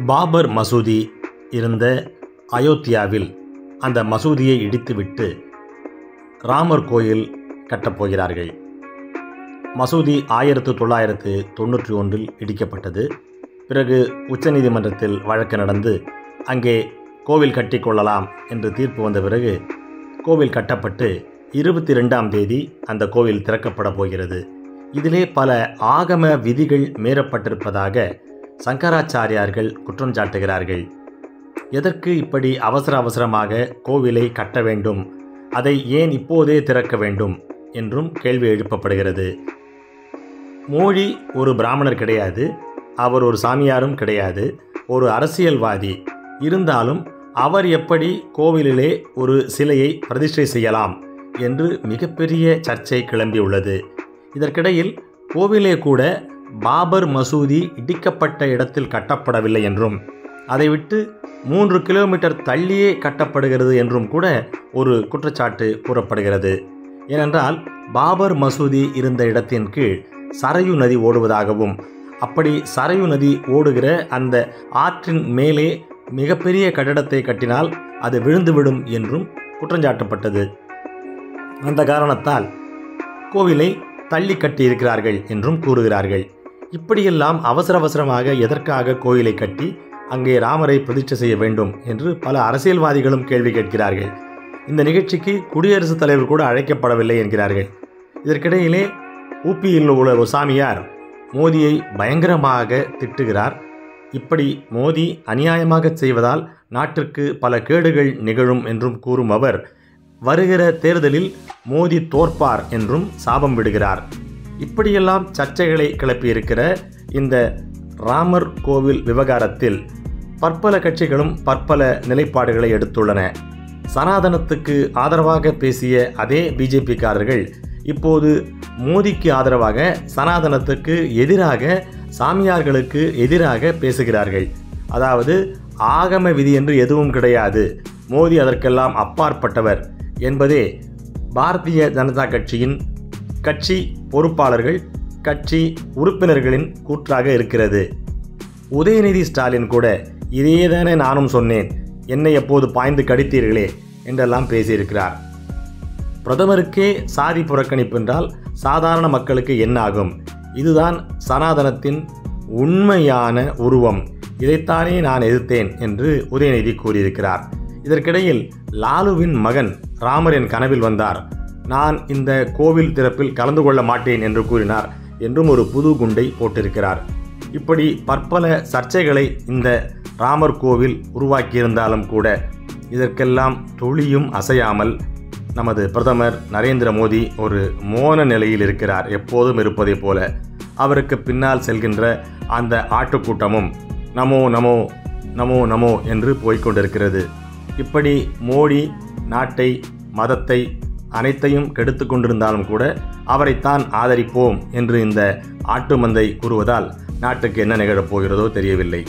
பாபர் மசூதி இருந்த அயோத்தியாவில் அந்த மசூதியை இடித்துவிட்டு ராமர் கோயில் கட்டப்போகிறார்கள். மசூதி 1991 இடிக்கப்பட்டது. பிறகு உச்சநீதிமன்றத்தில் வழக்கு நடந்து அங்கே கோவில் கட்டிக்கொள்ளலாம் என்று தீர்ப்பு வந்த பிறகு கோவில் கட்டப்பட்டு 22ஆம் தேதி அந்த கோவில் திறக்கப்பட போகிறது. இதிலே பல ஆகம விதிகள் மீறப்பட்டிருப்பதாக சங்கராச்சாரியார்கள் குற்றம் சாட்டுகிறார்கள். எதற்கு இப்படி அவசரமாக கோவிலை கட்ட வேண்டும், அதை ஏன் இப்போதே திறக்க வேண்டும் என்றும் கேள்வி எழுப்பப்படுகிறது. மோடி ஒரு பிராமணர் கிடையாது, அவர் ஒரு சாமியாரும் கிடையாது, ஒரு அரசியல்வாதி. இருந்தாலும் அவர் எப்படி கோவிலிலே ஒரு சிலையை பிரதிஷ்டை செய்யலாம் என்று மிகப்பெரிய சர்ச்சை கிளம்பியுள்ளது. இதற்கிடையில் கோவிலே கூட பாபர் மசூதி இடிக்கப்பட்ட இடத்தில் கட்டப்படவில்லை என்றும் அதை விட்டு 3 கிலோமீட்டர் தள்ளியே கட்டப்படுகிறது என்றும் கூட ஒரு குற்றச்சாட்டு கூறப்படுகிறது. ஏனென்றால் பாபர் மசூதி இருந்த இடத்தின் கீழ் சரையு நதி ஓடுவதாகவும் அப்படி சரையு நதி ஓடுகிற அந்த ஆற்றின் மேலே மிகப்பெரிய கட்டடத்தை கட்டினால் அது விழுந்துவிடும் என்றும் குற்றஞ்சாட்டப்பட்டது. அந்த காரணத்தால் கோவிலை தள்ளி கட்டியிருக்கிறார்கள் என்றும் கூறுகிறார்கள். இப்படியெல்லாம் அவசரமாக எதற்காக கோயிலை கட்டி அங்கே ராமரை பிரதிஷ்டை செய்ய வேண்டும் என்று பல அரசியல்வாதிகளும் கேள்வி கேட்கிறார்கள். இந்த நிகழ்ச்சிக்கு குடியரசுத் தலைவர் கூட அழைக்கப்படவில்லை என்கிறார்கள். இதற்கிடையிலே ஊபியில் உள்ள ஒரு சாமியார் மோடியை பயங்கரமாக திட்டுகிறார். இப்படி மோடி அநியாயமாக செய்வதால் நாட்டிற்கு பல கேடுகள் நிகழும் என்றும் கூறும் அவர் வருகிற தேர்தலில் மோடி தோற்பார் என்றும் சாபம் விடுகிறார். இப்படியெல்லாம் சர்ச்சைகளை கிளப்பியிருக்கிற இந்த ராமர் கோவில் விவகாரத்தில் பற்பல கட்சிகளும் பற்பல நிலைப்பாடுகளை எடுத்துள்ளன. சனாதனத்துக்கு ஆதரவாக பேசிய அதே பிஜேபிக்காரர்கள் இப்போது மோடிக்கு ஆதரவாக சனாதனத்துக்கு எதிராக சாமியார்களுக்கு எதிராக பேசுகிறார்கள். அதாவது ஆகம விதி என்று எதுவும் கிடையாது, மோடி அதற்கெல்லாம் அப்பாற்பட்டவர் என்பதே பாரதிய ஜனதா கட்சியின் கட்சி பொறுப்பாளர்கள் கட்சி உறுப்பினர்களின் கூற்றாக இருக்கிறது. உதயநிதி ஸ்டாலின் கூட இதேதானே நானும் சொன்னேன், என்னை எப்போது பாய்ந்து கடித்தீர்களே என்றெல்லாம் பேசியிருக்கிறார். பிரதமருக்கே சாதி புறக்கணிப்பு என்றால் சாதாரண மக்களுக்கு என்ன ஆகும்? இதுதான் சனாதனத்தின் உண்மையான உருவம், இதைத்தானே நான் எதிர்த்தேன் என்று உதயநிதி கூறியிருக்கிறார். இதற்கிடையில் லாலுவின் மகன் ராமர் என் கனவில் வந்தார், நான் இந்த கோவில் திறப்பில் கலந்து கொள்ள மாட்டேன் என்று கூறினார் என்றும் ஒரு புது குண்டை போட்டிருக்கிறார். இப்படி பற்பல சர்ச்சைகளை இந்த ராமர் கோவில் உருவாக்கியிருந்தாலும் கூட இதற்கெல்லாம் துளியும் அசையாமல் நமது பிரதமர் நரேந்திர மோடி ஒரு மோன நிலையில் இருக்கிறார். எப்போதும் இருப்பதை போல அவருக்கு பின்னால் செல்கின்ற அந்த ஆட்டுக்கூட்டமும் நமோ நமோ நமோ நமோ என்று போய்கொண்டிருக்கிறது. இப்படி மோடி நாட்டை மதத்தை அனைத்தையும் கெடுத்து கொண்டிருந்தாலும் கூட அவரைத்தான் ஆதரிப்போம் என்று இந்த ஆட்டு மந்தை கூறுவதால் நாட்டுக்கு என்ன நிகழப் போகிறதோ தெரியவில்லை.